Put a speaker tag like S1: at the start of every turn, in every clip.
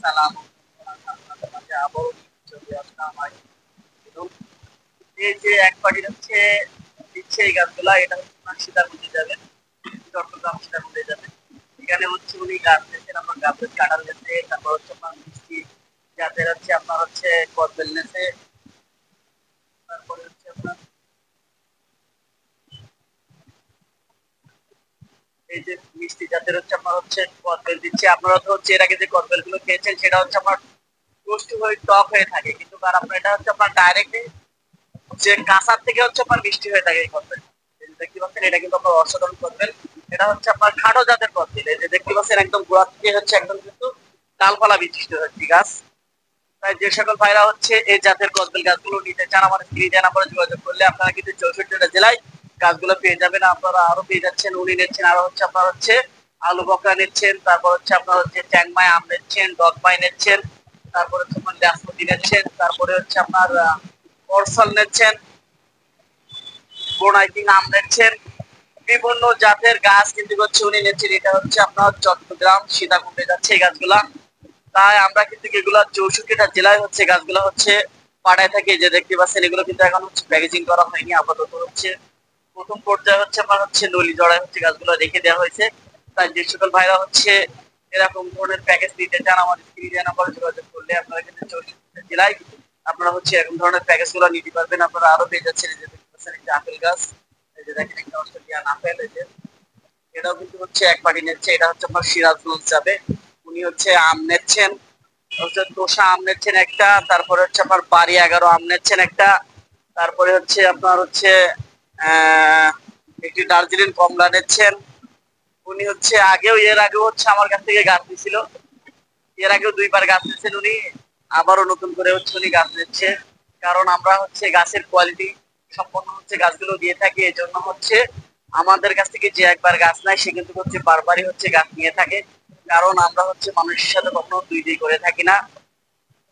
S1: সালাম। আপনাদের মাঝে আবারও চলে আসলাম। এই যে এক পার্টি হচ্ছে দিচ্ছে এই গাছগুলা, এটা হচ্ছে আপনার সীতাকুণ্ডে যাবেন, চট্টগ্রাম সীতাকুণ্ডে যাবেন। এখানে হচ্ছে উনি গাছ দিচ্ছেন, আপনার গাছের কাঁঠাল গেছে, তারপর হচ্ছে আপনার মিষ্টি জাতের হচ্ছে আপনার হচ্ছে কদবেল নেছে, তারপরে হচ্ছে আপনার এই যে মিষ্টি জাতের হচ্ছে আপনার হচ্ছে কদবেল দিচ্ছে। আপনারা তো হচ্ছে এর আগে যে কদবেল গুলো খেয়েছেন সেটা হচ্ছে আপনার মিষ্টি হয়ে টক হয়ে থাকে, কিন্তু আর আপনার এটা হচ্ছে আপনার ডাইরেক্ট যে কাঁচার থেকে হচ্ছে আপনার মিষ্টি হয়ে থাকে এই কদবেল। দেখতে পাচ্ছেন এটা কিন্তু আপনার অসাধারণ কদবেল। এটা হচ্ছে আপনার খাটো জাতের কদবেল। এই যে দেখতে পাচ্ছেন একদম গোড়া থেকে হচ্ছে একদম কিন্তু ডালপালা বিশিষ্ট হচ্ছে গাছ। তাই যে সকল ভাইরা হচ্ছে এই জাতের কদবেল গাছগুলো নিতে চান, আমার স্ক্রিনে নাম্বারে যোগাযোগ করলে আপনারা কিন্তু 64টা জেলায় গাছগুলো পেয়ে যাবেন। আপনারা আরো পেয়ে যাচ্ছেন, উনি নিচ্ছেন, আরো হচ্ছে আপনার হচ্ছে আলু বকরা নিচ্ছেন, তারপর হচ্ছে আপনার হচ্ছে ট্যাংমাই আম নিচ্ছেন, ডগমাই নিচ্ছেন, তারপরে হচ্ছে আপনার জাসপতি নিচ্ছেন, তারপরে হচ্ছে আপনার অরসল নিচ্ছেন, বোনাইটিং আম নিচ্ছেন, বিভিন্ন জাতের গাছ কিন্তু হচ্ছে উনি নিচ্ছেন। এটা হচ্ছে আপনার চট্টগ্রাম সীতাকুণ্ডে যাচ্ছে এই গাছগুলা। তাই আমরা কিন্তু এগুলা 64টা জেলায় হচ্ছে গাছগুলো হচ্ছে পাঠায় থাকি। যে দেখতে পাচ্ছেন এগুলো কিন্তু এখন হচ্ছে প্যাকেজিং করা হয়নি, আপাতত হচ্ছে প্রথম পর্যায়ে হচ্ছে আপনার হচ্ছে নলি জড়ায় হচ্ছে গাছগুলো রেখে দেওয়া হয়েছে। তাই যে সকল ভাইরা হচ্ছে এরকম ধরনের প্যাকেজ নিতে চান, আমার স্ক্রিনে নাম্বারে যোগাযোগ করলে আপনারা কিন্তু 64টা জেলায় আপনারা হচ্ছে এরকম ধরনের প্যাকেজ গুলো নিতে পারবেন। আপনারা আরো পেয়ে যাচ্ছেন এই যে দেখতে পাচ্ছেন এই যে আপেল গাছ, এই যে দেখেন একটা অস্ট্রেলিয়ান আপেল, এই যে এটাও কিন্তু হচ্ছে এক পার্টি নিচ্ছে। এটা হচ্ছে আপনার সিরাজগঞ্জ যাবে, উনি হচ্ছে আম নিচ্ছেন, হচ্ছে তোষা আম নিচ্ছেন একটা, তারপরে হচ্ছে আপনার বাড়ি 11 আম নিচ্ছেন একটা, তারপরে হচ্ছে আপনার হচ্ছে আহ একটি দার্জিলিং কমলা নিচ্ছেন। উনি হচ্ছে এর আগেও হচ্ছে আমার কাছ থেকে গাছ নিয়েছিল, এর আগেও দুইবার গাছ নিচ্ছেন উনি, আবারও নতুন করে হচ্ছে উনি গাছ নিচ্ছে। কারণ আমরা হচ্ছে গাছের কোয়ালিটি সম্পন্ন হচ্ছে গাছগুলো দিয়ে থাকি, এই জন্য হচ্ছে আমাদের কাছ থেকে যে একবার গাছ নেয় সে কিন্তু হচ্ছে বারবারই হচ্ছে গাছ নিয়ে থাকে। কারণ আমরা হচ্ছে মানুষের সাথে কখনো দুই দুই করে থাকি না,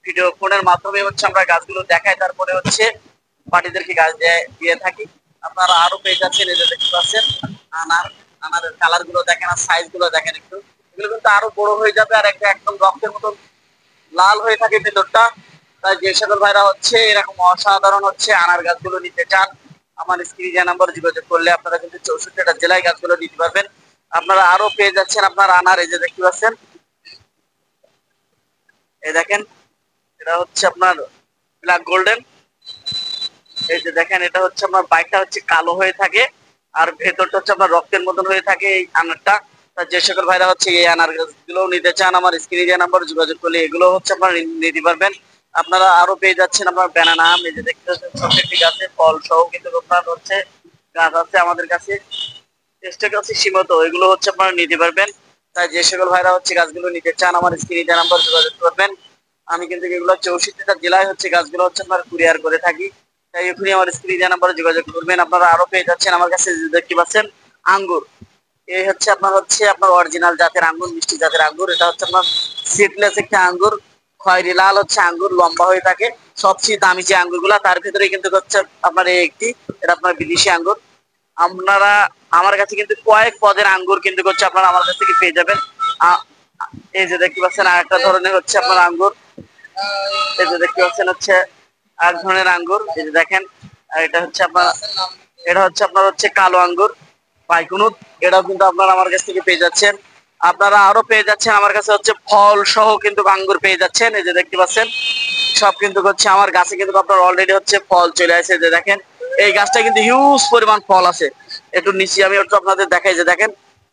S1: ভিডিও ফোনের মাধ্যমে হচ্ছে আমরা গাছগুলো দেখাই, তারপরে হচ্ছে পার্টিদেরকে গাছ দিয়ে থাকি। আপনারা আরো পেয়ে যাচ্ছেন, এই যে দেখতে পাচ্ছেন আনার, আনারের কালার গুলো দেখেন আর সাইজ গুলো দেখেন একটু, এগুলো কিন্তু আরো বড় হয়ে যাবে আর একটা একদম রক্তের মতো লাল হয়ে থাকে ভেতরটা। তাই যে সকল ভাইরা হচ্ছে এরকম অসাধারণ হচ্ছে আনার গাছগুলো নিতে চান, আমার স্ক্রিনে নাম্বার যোগাযোগ করলে আপনারা কিন্তু 64টা জেলায় গাছগুলো নিতে পারবেন। আপনারা আরো পেয়ে যাচ্ছেন আপনার আনার, এই যে দেখতে পাচ্ছেন, এই দেখেন এটা হচ্ছে আপনার ব্ল্যাক গোল্ডেন। এই যে দেখেন এটা হচ্ছে আপনার বাইকটা হচ্ছে কালো হয়ে থাকে আর ভেতরটা হচ্ছে আপনার রক্তের মতন হয়ে থাকে এই আনারটা। যে সকল ভাইরা হচ্ছে এই আনার গুলো নিতে চান, আমার স্ক্রিনে নাম্বার যোগাযোগ করলে এগুলো হচ্ছে আপনারা নিতে পারবেন। আপনারা আরো পেয়ে যাচ্ছেন আপনার ব্যানানা আম, এই যে দেখতে পাচ্ছেন প্রত্যেকটি গাছে ফল সহ কিন্তু আপনার হচ্ছে গাছ আছে আমাদের কাছে, চেষ্টা করছি সীমিত, এগুলো হচ্ছে আপনারা নিতে পারবেন। তাই যে সকল ভাইরা হচ্ছে গাছগুলো নিতে চান, আমার স্ক্রিনে নাম্বার যোগাযোগ করবেন। আমি কিন্তু এগুলো 64টা জেলায় হচ্ছে গাছগুলো হচ্ছে আপনার কুরিয়ার করে থাকি। তাই এখনই আমার স্ক্রিনে নাম্বারে যোগাযোগ করবেন। আপনারা আরো পেয়ে যাচ্ছেন আমার কাছে যে দেখতে পাচ্ছেন আঙ্গুর, এই হচ্ছে আপনার অরিজিনাল জাতের আঙ্গুর, মিষ্টি জাতের আঙ্গুর। এটা হচ্ছে আপনার সিডলেস একটা আঙ্গুর, খয়েরি লাল হচ্ছে আঙ্গুর, লম্বা হয়ে থাকে। সবচেয়ে দামি যে আঙ্গুর গুলা তার ভিতরে কিন্তু হচ্ছে আপনার এই একটি, এটা আপনার বিদেশি আঙ্গুর। আপনারা আমার কাছে কিন্তু কয়েক পদের আঙ্গুর কিন্তু হচ্ছে আপনারা আমার কাছ থেকে পেয়ে যাবেন। এই যে দেখতে পাচ্ছেন আর একটা ধরনের হচ্ছে আপনার আঙ্গুর, এই যে দেখতে পাচ্ছেন হচ্ছে এক ধরনের আঙ্গুর, এই যে দেখেন। আর এটা হচ্ছে আপনার হচ্ছে কালো আঙ্গুর বাইকুনুত, এটাও কিন্তু আপনারা আমার কাছ থেকে পেয়ে যাচ্ছেন। আপনারা আরো পেয়ে যাচ্ছেন আমার কাছে হচ্ছে ফল সহ কিন্তু আঙ্গুর পেয়ে যাচ্ছেন, এই যে দেখতে পাচ্ছেন সব কিন্তু হচ্ছে আমার গাছে কিন্তু আপনার অলরেডি হচ্ছে ফল চলে আসে। যে দেখেন এই গাছটা কিন্তু হিউজ পরিমাণ ফল আছে, একটু নিচে আমি একটু আপনাদের দেখাই, যে দেখেন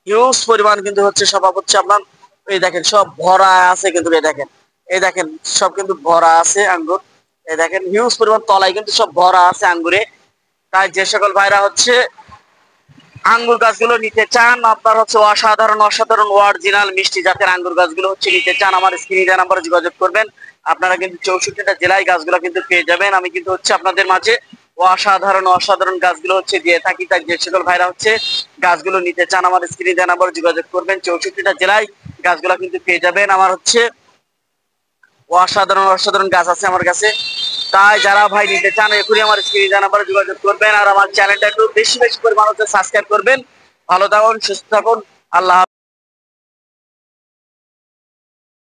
S1: হিউজ পরিমাণ কিন্তু হচ্ছে সব হচ্ছে আপনার, এই দেখেন সব ভরা আছে কিন্তু, এই দেখেন, এই দেখেন সব কিন্তু ভরা আছে আঙ্গুর, এই দেখেন হিউজ পরিমাণ তলায় কিন্তু সব ভরা আছে আঙ্গুরে। তাই যে সকল ভাইরা হচ্ছে আঙ্গুর গাছগুলো নিতে চান, আপনার হচ্ছে অসাধারণ অসাধারণ অরিজিনাল মিষ্টি জাতের আঙ্গুর গাছগুলো হচ্ছে নিতে চান, আমার স্ক্রিনে নাম্বারে যোগাযোগ করবেন। আপনারা কিন্তু 64টা জেলায় গাছগুলো কিন্তু পেয়ে যাবেন। আমি কিন্তু হচ্ছে আপনাদের মাঝে অসাধারণ অসাধারণ গাছগুলো হচ্ছে দিয়ে থাকি। তাই যে সকল ভাইরা হচ্ছে গাছগুলো নিতে চান, আমার স্ক্রিনে নাম্বারে যোগাযোগ করবেন। 64টা জেলায় গাছগুলো কিন্তু পেয়ে যাবেন। আমার হচ্ছে অসাধারণ অসাধারণ গাছ আছে আমার কাছে। তাই যারা ভাই নিতে চান এখনই আমার স্ক্রিনে নাম্বারে যোগাযোগ করবেন আর আমার চ্যানেলটা একটু বেশি বেশি পরিমাণ হচ্ছে সাবস্ক্রাইব করবেন। ভালো থাকুন, সুস্থ থাকুন, আল্লাহ।